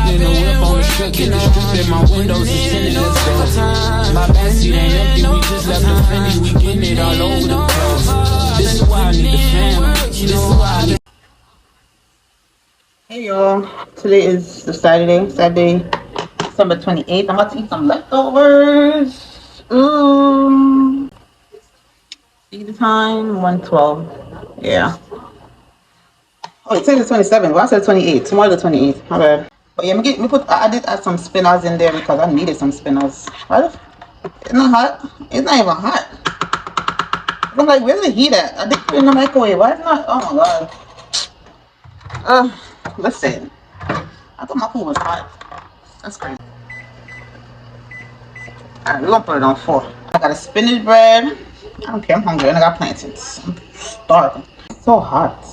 in the whip on the strip, get the strip in my windows is tinted, let's go. My backseat ain't empty, we just left the Fendi, we getting it all over the place. This is why I need the family, this is why I need. Hey y'all, today is the Saturday, December 28th. I'm about to eat some leftovers. Ooh. Eat the time, 1:12. Yeah. Oh, it's the 27th. Well, I said 28th. Tomorrow the 28th. My bad. But yeah, I did add some spinners in there because I needed some spinners. What? It's not hot. It's not even hot. I'm like, where's the heat at? I did put it in the microwave. Why is it not? Oh my god. Listen. I thought my food was hot. That's crazy. Alright, we're gonna put it on 4. I got a spinach bread. I don't care, I'm hungry and I got plantains. I'm starving. It's so hot.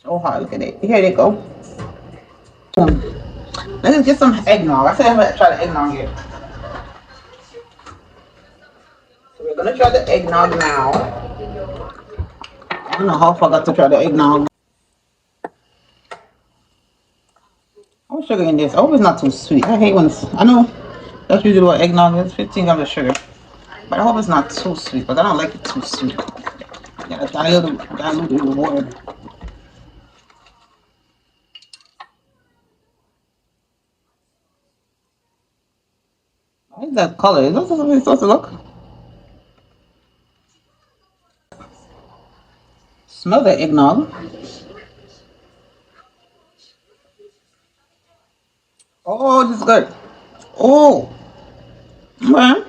So hot, look at it. Here they go. Let's just get some eggnog. I said I haven't tried the eggnog yet. So we're gonna try the eggnog now. I don't know how I forgot to try the eggnog. How much sugar in this? I hope it's not too sweet. I hate when it's, I know that's usually what eggnog is, 15 grams of sugar. But I hope it's not too sweet, but I don't like it too sweet. You gotta dilute it with water. What is that color? Is that something it's supposed to look? Smell the eggnog. Oh, this is good. Oh, okay.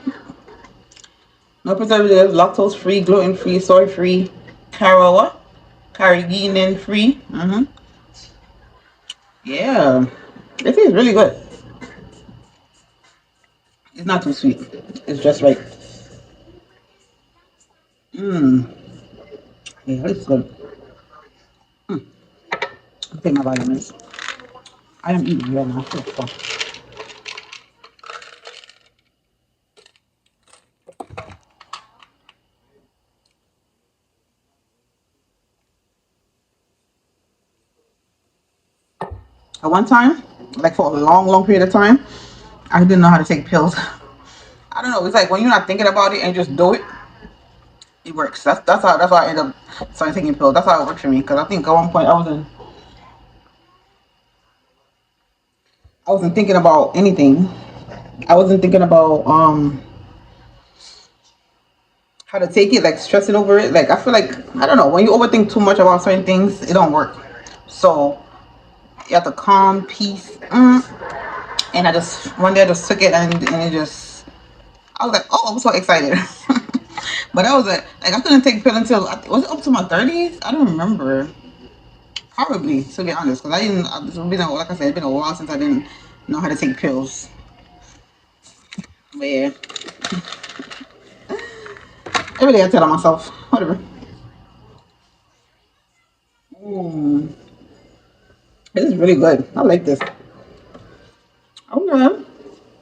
No preservatives, lactose free, gluten free, soy free, carrageenan free. Yeah, this is really good. It's not too sweet. It's just right. Yeah, this is good. I'll take my vitamins. I am eating right now. So. At one time, like for a long period of time, I didn't know how to take pills. I don't know. It's like when you're not thinking about it and just do it, it works. That's how I end up starting taking pills. That's how it works for me. Because I think at one point I wasn't thinking about anything. I wasn't thinking about how to take it, like stressing over it. Like I feel like, I don't know, when you overthink too much about certain things, it don't work. So you have to calm, peace. And I just one day I just took it and it just, I was like, oh, I was so excited. But I was like I couldn't take pill until, was it up to my 30s? I don't remember. Probably, to be honest, because it's been, like I said, it's been a while since I didn't know how to take pills. But yeah, every day I tell myself, whatever. This is really good. I like this. Okay.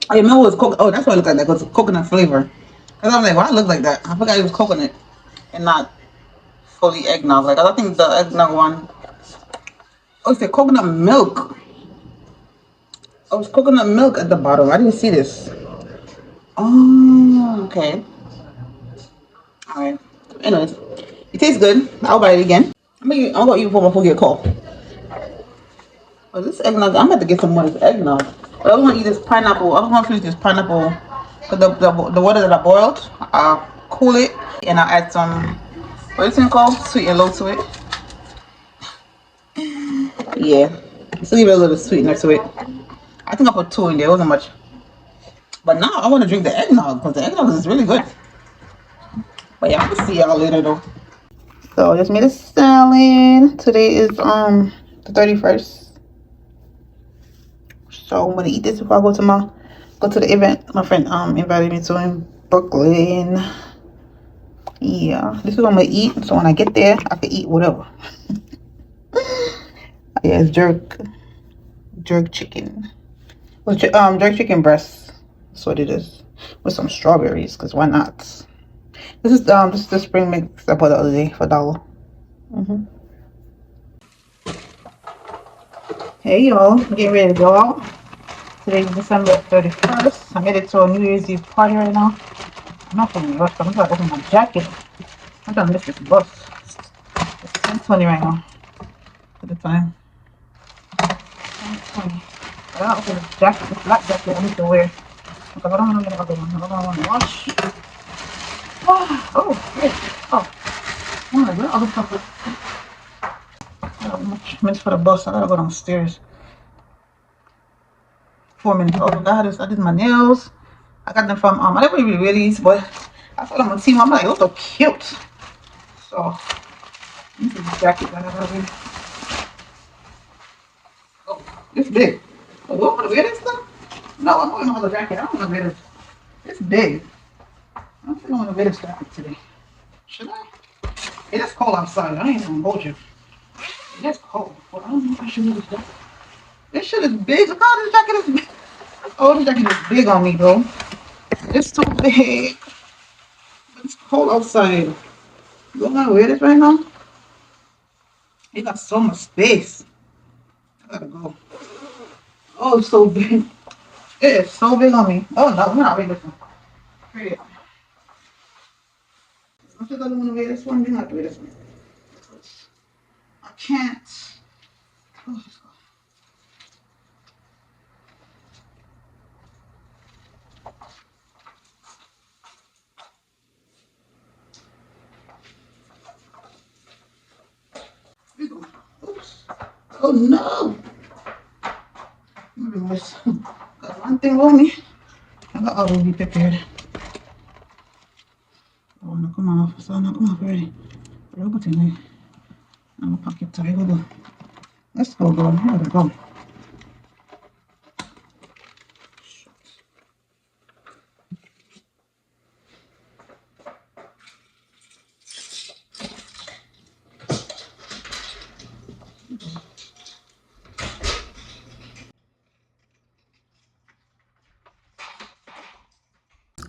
I remember it was coconut. Oh, that's why I look like that, because it's coconut flavor. Because I'm like, why it look like that? I forgot it was coconut and not fully eggnog. Like, I think the eggnog one. Oh, it's a coconut milk. Oh, it's coconut milk at the bottom. I didn't see this. Oh, okay. Alright. Anyways, it tastes good. I'll buy it again. I'm gonna eat before I get cold. Oh, this eggnog. I'm about to get some more of this eggnog. But I was gonna eat this pineapple. I was gonna finish this pineapple. Cause the water that I boiled, I'll cool it and I'll add some, what is it called? Sweet and low to it. Yeah, just leave it a little sweetener to it. I think I put 2 in there. It wasn't much. But now I want to drink the eggnog because the eggnog is really good. But yeah, I'll see y'all later though. So I just made a salad. Today is the 31st. So I'm gonna eat this before I go to the event. My friend invited me to in Brooklyn. Yeah, this is what I'm gonna eat. So when I get there, I can eat whatever. Yeah, it's jerk chicken. Well, jerk chicken breast. That's what it is. With some strawberries, cause why not? This is the spring mix I bought the other day for $1. Hey y'all, I'm getting ready to go out. Today's December 31st. I'm headed to a New Year's Eve party right now. I'm not feeling rushed, but I'm trying to open my jacket. I'm trying to miss this bus. It's 10:20 right now at the time. 10:20. I gotta open this jacket, this black jacket I need to wear. Because I don't want to get another one. I don't want to wash. Oh, great. Oh, I'm gonna get other stuff. I got much minutes for the bus. I gotta go downstairs. 4 minutes. Oh, I did my nails. I got them from I never really release, but I saw them on team. I'm like, those are cute. So this is the jacket that I got ready. Oh, it's big. Oh, you want to wear this stuff? No, I'm wearing another jacket. I don't want to wear this. It's big. I don't think I want to wear this jacket today. Should I? It is cold outside. I ain't even gonna hold you. It is cold. But I don't know if I should wear this jacket. This shit is big. Look how this jacket is big. Oh, this jacket is big on me, bro. It's too big. But it's cold outside. You don't want to wear this right now? It got so much space. I gotta go. Oh, it's so big. It is so big on me. Oh, no, we're not wearing this one. Really. I still don't want to wear this one. We're not wear this one. I can't. Oh, let's go. Oops. Oh no. Got one thing on me. I got all to be prepared. I want to come off. So I'm not come off already. But I'll go tonight. I'm gonna pack it tight. Go. Let's go, girl. I gotta go.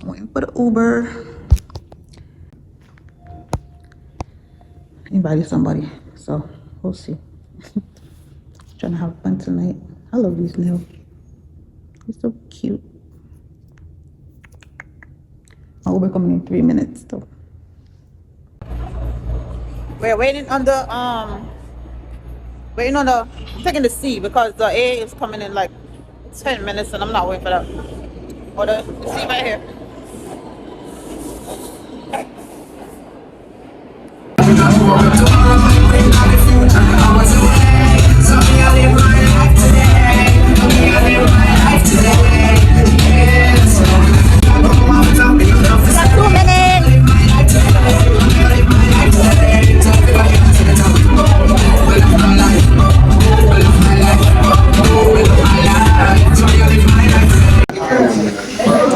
Waiting for the Uber. Invited somebody, so we'll see. Trying to have fun tonight. I love these nails. They're so cute. My Uber coming in 3 minutes though. We're waiting on the taking the C because the A is coming in like 10 minutes and I'm not waiting for that. Or the C right here.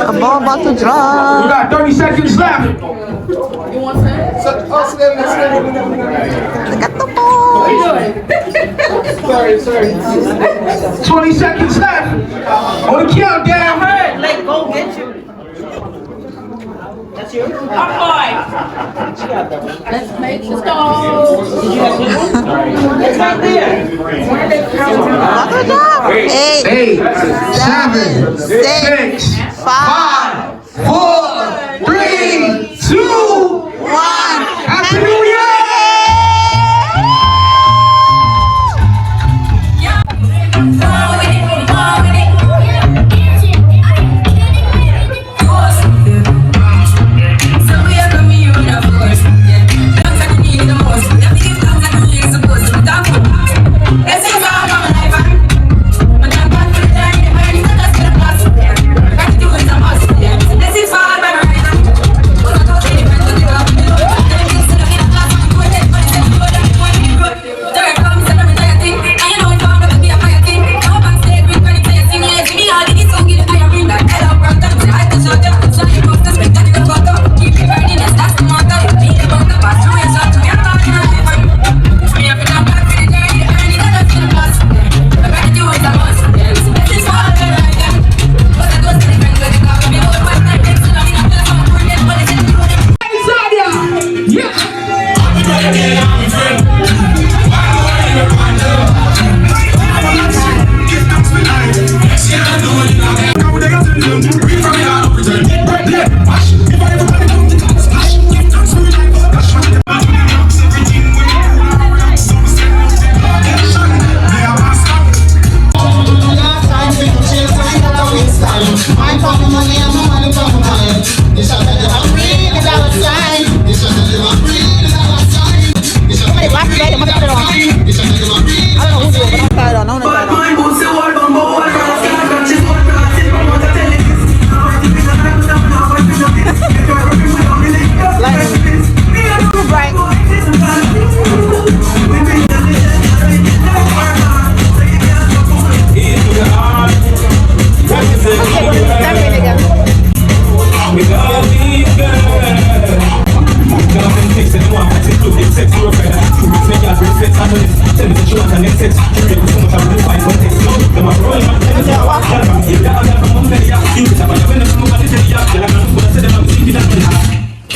A ball about to drop. We got 30 seconds left. You want some? I got the ball. What are you doing? sorry. 20 seconds left. On the countdown. Like, go get you. That's yours? Let's go. It's right there. About to drop. 8, 7, 6, 5, 4, 3, 2, 1. Happy New Year!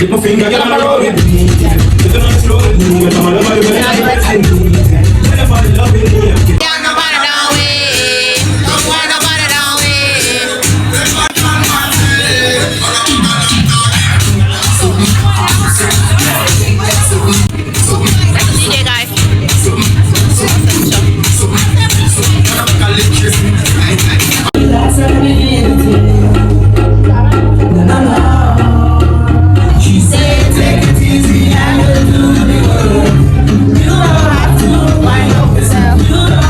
With my finger, get on the road with me. Get on the slow with me. Get on the road with me. When I fall in love with me, I'm getting Nobody know it. Don't want nobody know it. That's the DJ, guys. She said, take it easy, I will do the work. You don't have to wind up yourself. You don't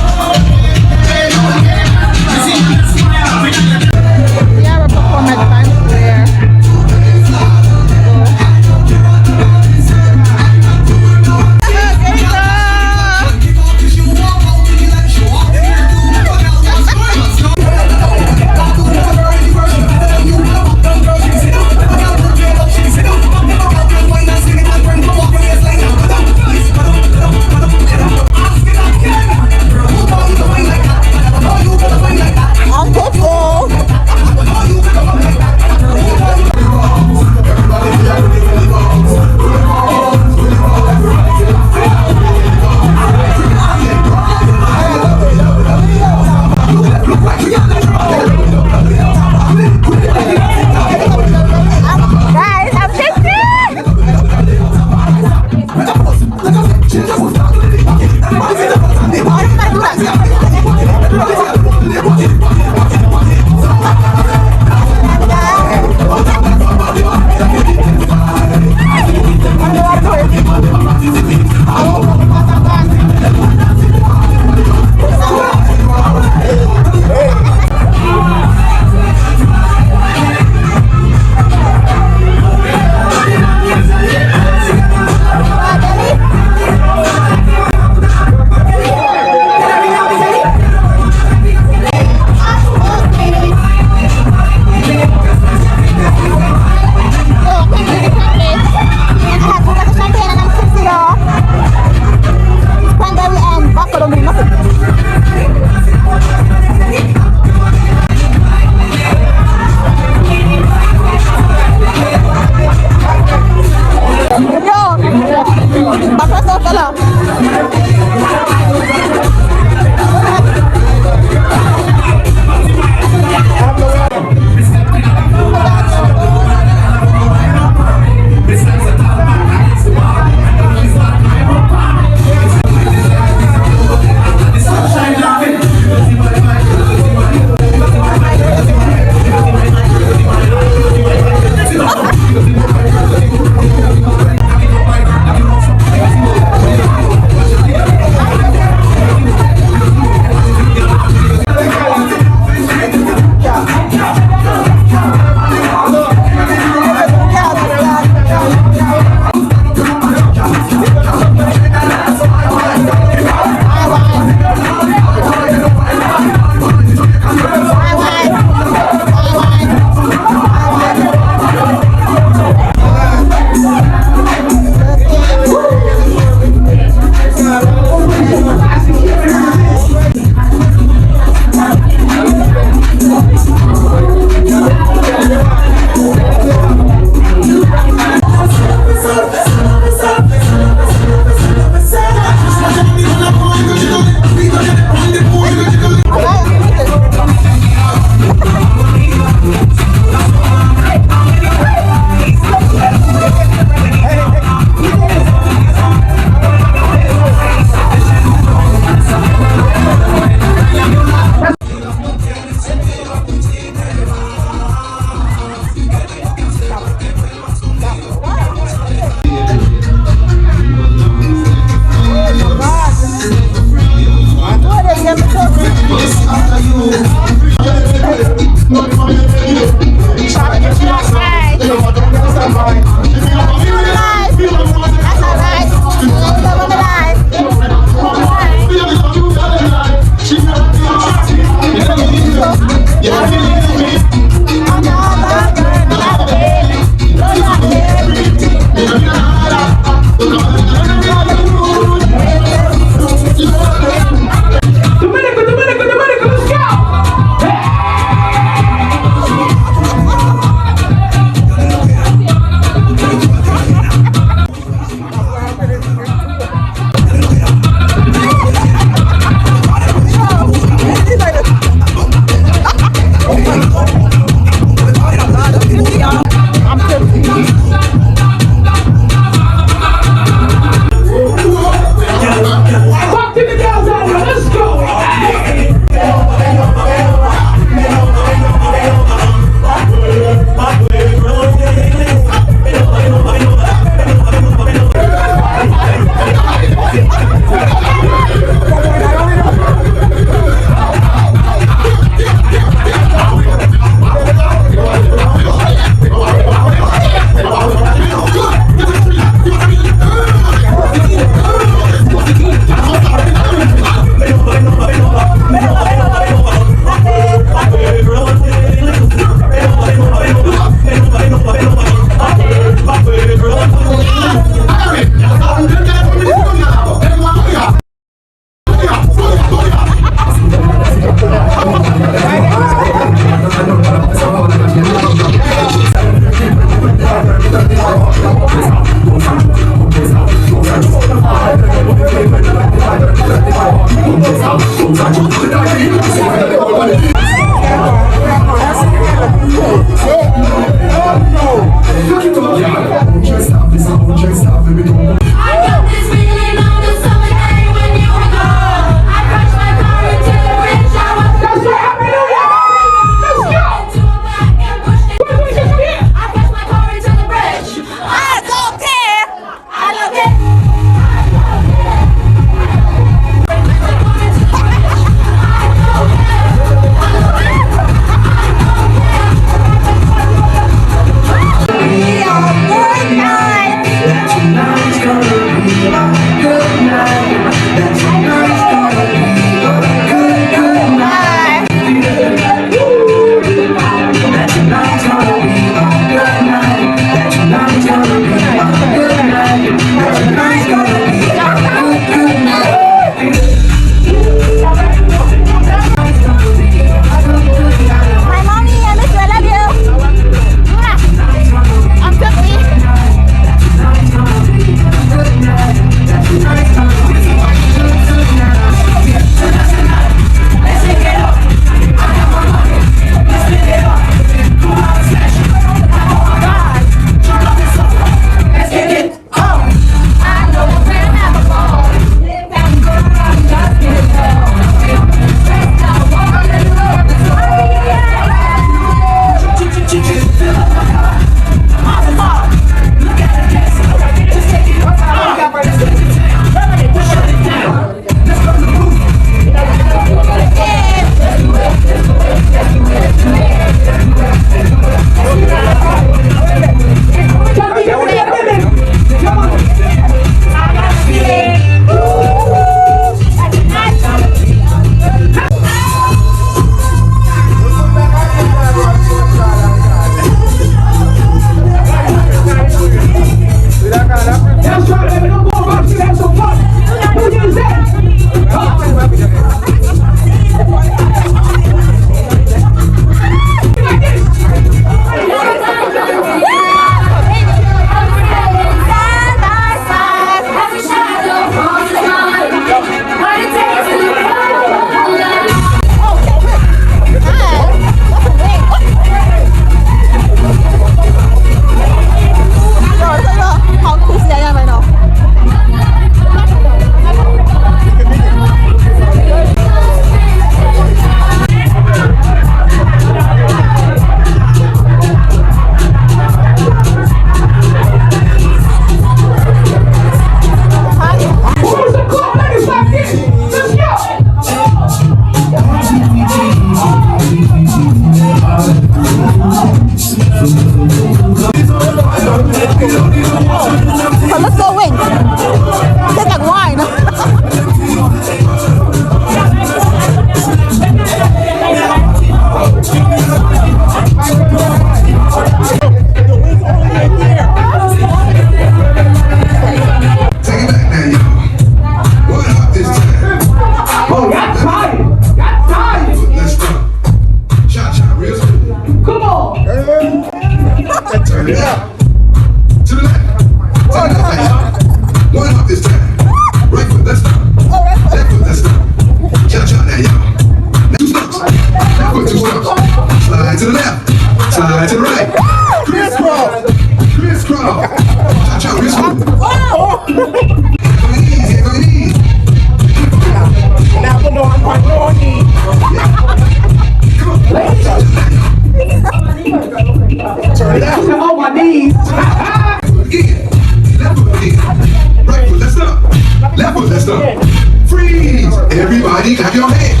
Everybody clap your hands.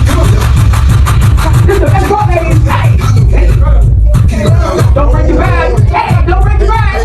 Come on, Let's go, ladies. Don't break your back. Yeah, don't break your back.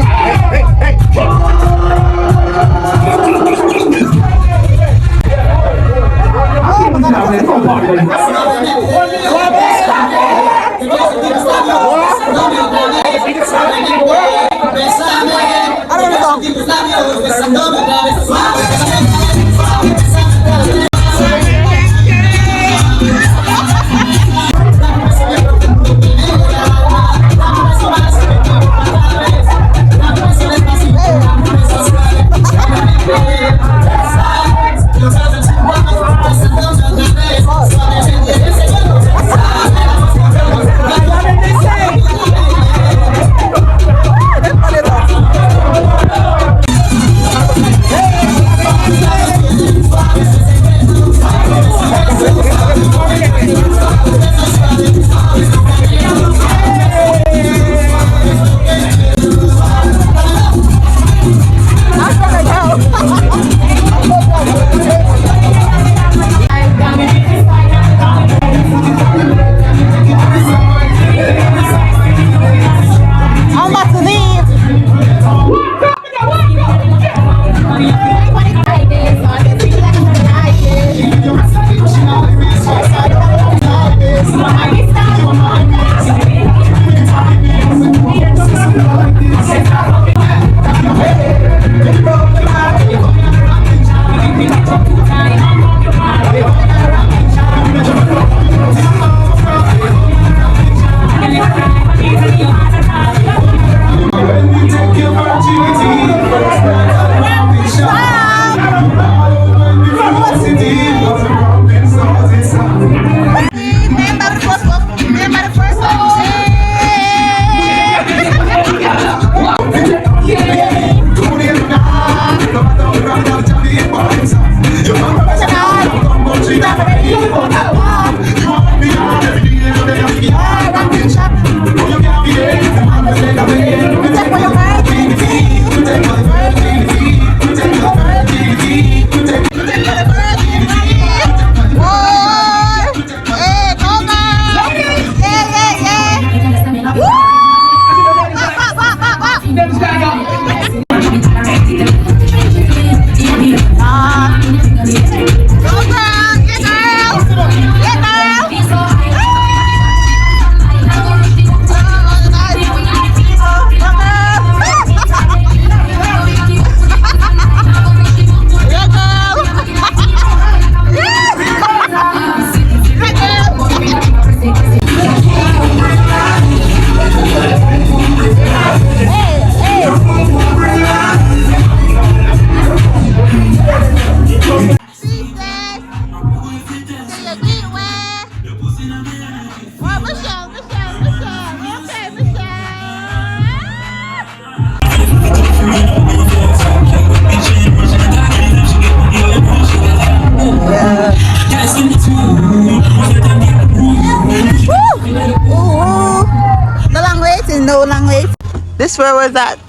This where was that?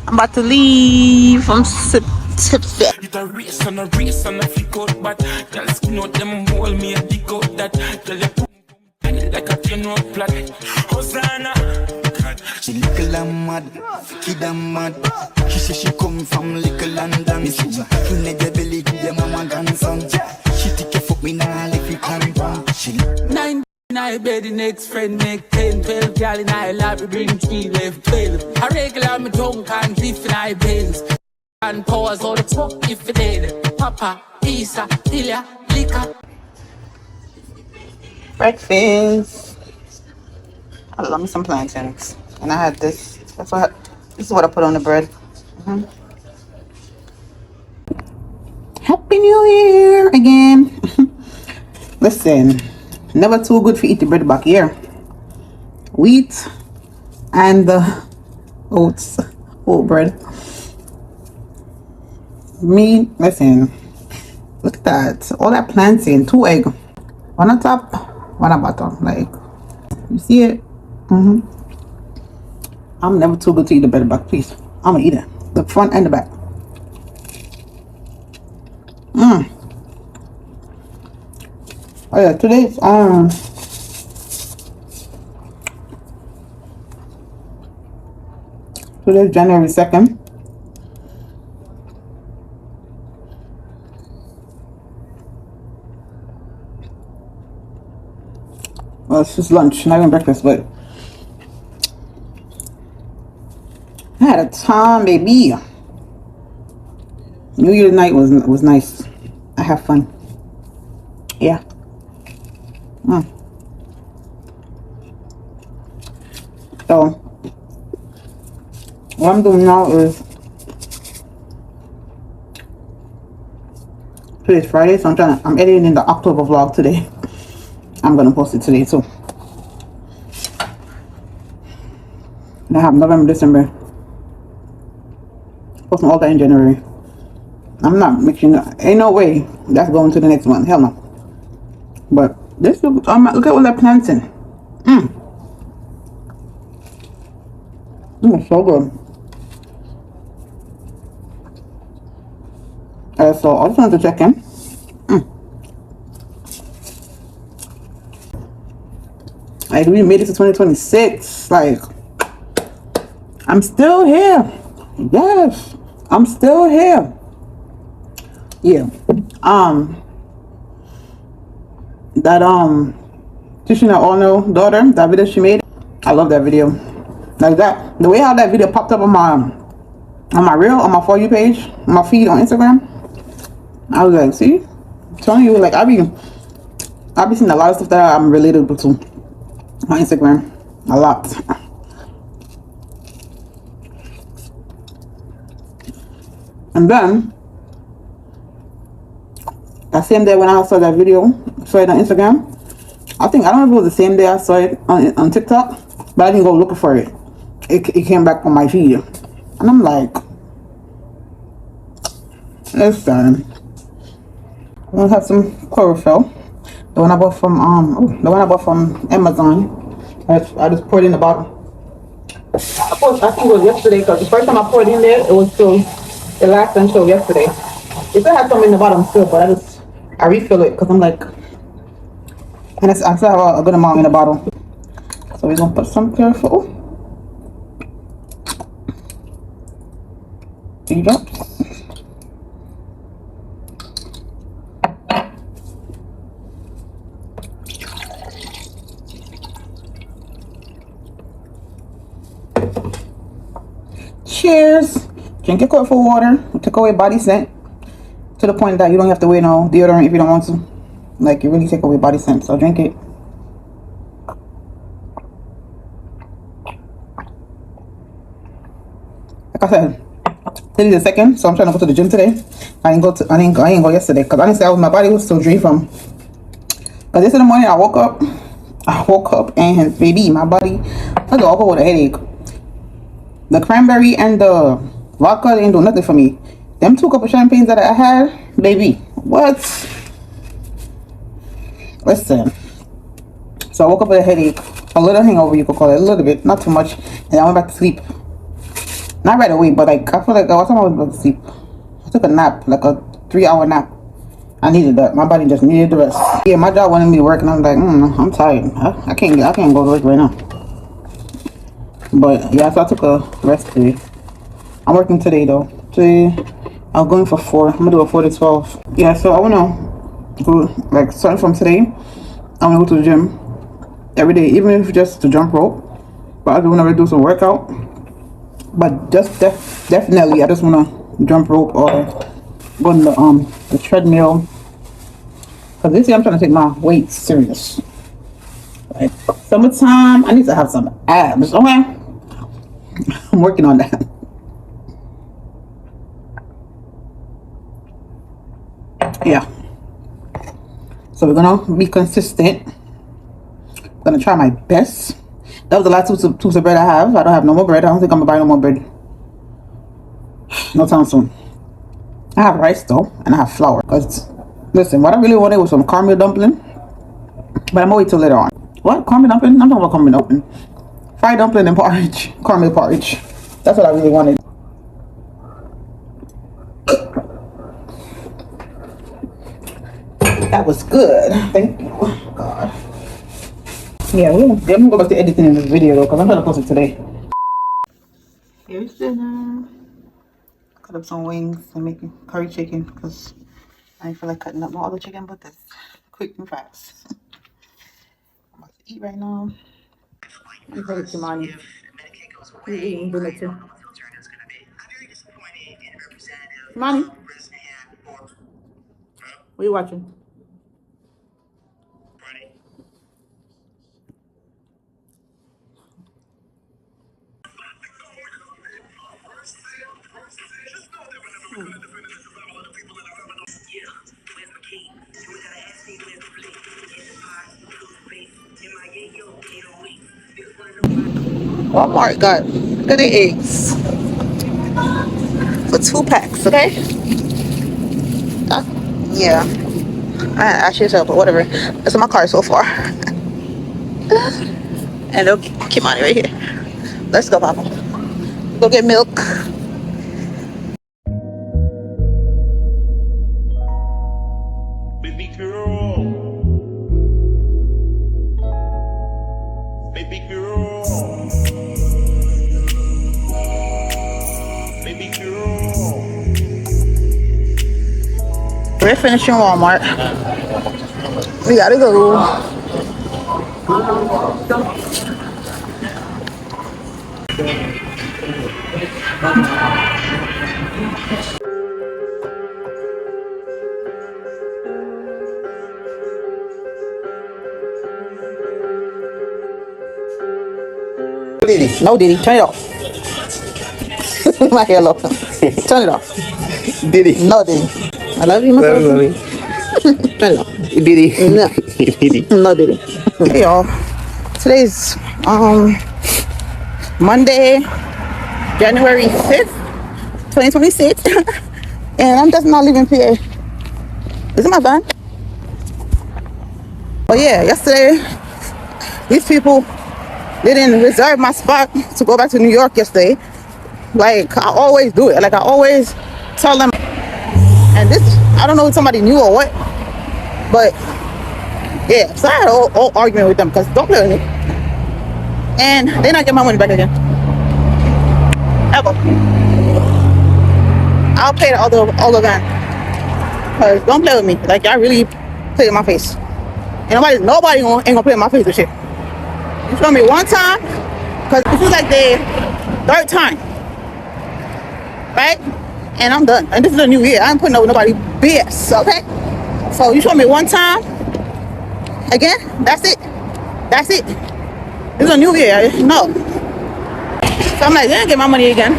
I'm about to leave from Tipsy. It a race and a flick out, but girl skin out them whole me a dig out that. Girl you put like a 10-round flat. Hosanna. She little and mad, kid and mad. She say she come from little London. She never belly give them mama grandson. She take a fuck me now, if you can run. She 9 in I bed, the next friend make 10, 12. Girl in I lab, we bring 3 left 12. A regular me tongue can't lift in I bends. And pause all the fuck if it dead. Papa, Isa, Ilya, Lika. Breakfast. I love me some plantains. And I had this. This is what I put on the bread. Happy New Year again. Listen, never too good for eat the bread back here. Wheat and the oats, whole bread. Listen, look at that. All that plantain, 2 egg. One on top, one on bottom. Like, you see it? I'm never too good to eat the bread back, please. I'm gonna eat it. The front and the back. Oh yeah, today's January 2nd. Well, it's just lunch, not even breakfast, but I had a time, baby. New Year's night was nice. I had fun. Yeah. So what I'm doing now is today's Friday, so I'm editing in the October vlog today. I'm gonna post it today too. And I have November, December. Posting all that in January. I'm not mixing. Ain't no way that's going to the next one. Hell no. But this look at what they're planting. So good. So I just wanted to check in. Like, we made it to 2026. Like, I'm still here. Yes, I'm still here. Yeah. That teaching her all know daughter, that video she made, I love that video. Like that, the way how that video popped up on my reel, on my For You page, on my feed on Instagram. I was like, see, I'm telling you, like I be seeing a lot of stuff that I'm relatable to on Instagram, a lot. And then that same day when I saw that video, saw it on Instagram. I don't know if it was the same day I saw it on TikTok, but I didn't go looking for it. It came back on my feed, and I'm like, listen, I'm gonna have some chlorophyll. The one I bought from Amazon. I just poured it in the bottle. I think it was yesterday, because the first time I poured it in there, it was still, it lasted until yesterday. It still had some in the bottom still, but I refill it because I'm like, and I still have a good amount in the bottle. So we're gonna put some chlorophyll. 3 drops. Cheers. Drink your chlorophyll water. Take away body scent to the point that you don't have to wear no deodorant if you don't want to. Like, you really take away body scent. So drink it. Like I said, today's the 2nd, so I'm trying to go to the gym today. I didn't go yesterday because honestly, my body was still drained from. But this in the morning, I woke up and baby, my body, I woke up with a headache. The cranberry and the vodka didn't do nothing for me. Them 2 cups of champagnes that I had, baby, what? Listen. So I woke up with a headache, a little hangover, you could call it, a little bit, not too much, and I went back to sleep. Not right away, but like I feel like I was about to sleep. I took a nap, like a 3-hour nap. I needed that. My body just needed the rest. Yeah, my job wanted me to work, and I'm like, I'm tired. I can't go to work right now. But yeah, so I took a rest today. I'm working today though. Today I'm going for 4. I'm gonna do a 4 to 12. Yeah, so I wanna go, like, starting from today, I'm gonna go to the gym every day, even if just to jump rope. But I do wanna do some workout. But just definitely I just wanna jump rope or go on the treadmill. Cause this year I'm trying to take my weight serious. Like, summertime, I need to have some abs, okay? I'm working on that. Yeah. So we're gonna be consistent. I'm gonna try my best. That was the last 2 tubes of bread I have. I don't have no more bread. I don't think I'm gonna buy no more bread. No time soon. I have rice though, and I have flour. Cause listen, what I really wanted was some caramel dumpling, but I'm gonna wait till later on. What? Caramel dumpling? I'm talking about caramel dumpling. Fried dumpling and porridge. Caramel porridge. That's what I really wanted. That was good. Thank you. God. Yeah, I'm gonna go back to editing in this video though, because I'm gonna post it today. Here's dinner. Cut up some wings and making curry chicken because I didn't feel like cutting up my other chicken, but that's quick and fast. I'm about to eat right now. I'm ready to mommy. You eating dinner too. Mommy, what are you watching? Walmart got good eggs for 2 packs, okay? Uh, yeah. I actually said, but whatever. That's in my car so far. And they'll keep money right here. Let's go, Papa. Go get milk. Baby girl. Baby girl. Baby girl. We're finishing Walmart. We gotta go. Diddy. No, Diddy. Turn it off. My hair low. Turn it off. Diddy. No, Diddy. I love you, my baby. Turn it off. Diddy. No. Diddy. No, Diddy. Hey, y'all. Today's Monday, January 5th, 2026. And I'm just not leaving PA. Is it my van? Oh, yeah. Yesterday, these people didn't reserve my spot to go back to New York yesterday. Like, I always do it. Like, I always tell them. And this, I don't know if somebody knew or what. But, yeah. So I had an old argument with them because don't play with me. And they're not getting my money back again. Ever. I'll pay the other van. Because don't play with me. Like, y'all really play in my face. And nobody ain't gonna play in my face with shit. You show me one time, because this is like the 3rd time. Right? And I'm done. And this is a new year. I ain't putting up with nobody BS, okay? So you show me one time. Again, that's it. That's it. This is a new year. No. So I'm like, they didn't get my money again.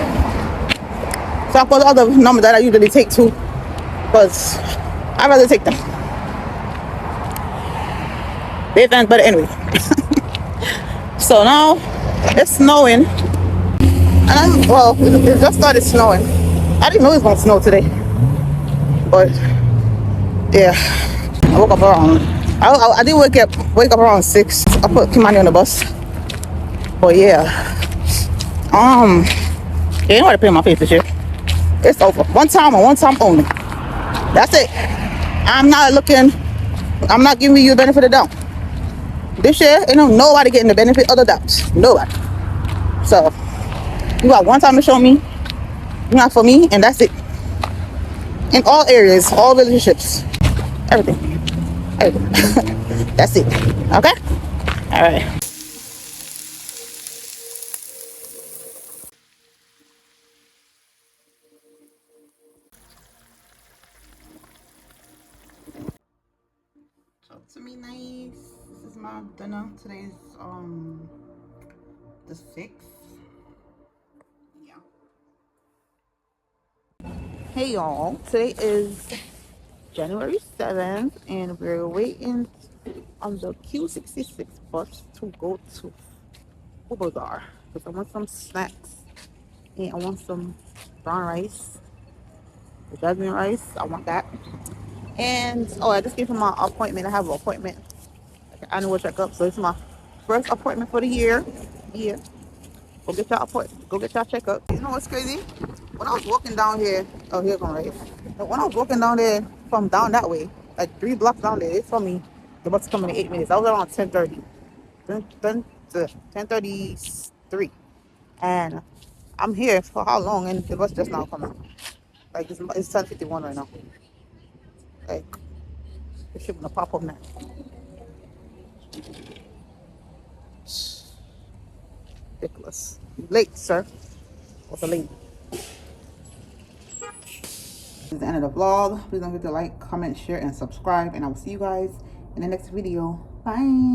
So I put the other numbers that I usually take too. Because I'd rather take them. They done, but anyway. So now it's snowing. And it just started snowing. I didn't know it was gonna snow today. But yeah. I woke up around. I did wake up around 6. I put Kimani on the bus. But yeah. They ain't want to pay my face this year. It's over. One time and one time only. That's it. I'm not giving you the benefit of the doubt. This year, ain't nobody getting the benefit of the doubt. Nobody. So, you got one time to show me. You're not for me, and that's it. In all areas, all relationships. Everything. That's it. Okay? Alright. Talk to me nice. This is my dinner. Today's the 6th. Yeah. Hey y'all. Today is January 7th and we're waiting on the Q66 bus to go to Bazaar because I want some snacks and I want some brown rice, the jasmine rice. I want that. And I just came from my appointment. I have an appointment, like an annual checkup. So it's my first appointment for the year. Yeah. Go get your appointment. Go get your checkup. You know what's crazy? When I was walking down here, here's one right here. When I was walking down there from down that way, like 3 blocks down there. They told me the bus is coming in 8 minutes. I was around 10:30. 10:33. And I'm here for how long? And the bus just now coming. Like, it's 10:51 right now. Like, this shit gonna pop up now. Ridiculous. Late, sir. What's a late? This is the end of the vlog. Please don't forget to like, comment, share, and subscribe. And I will see you guys in the next video. Bye.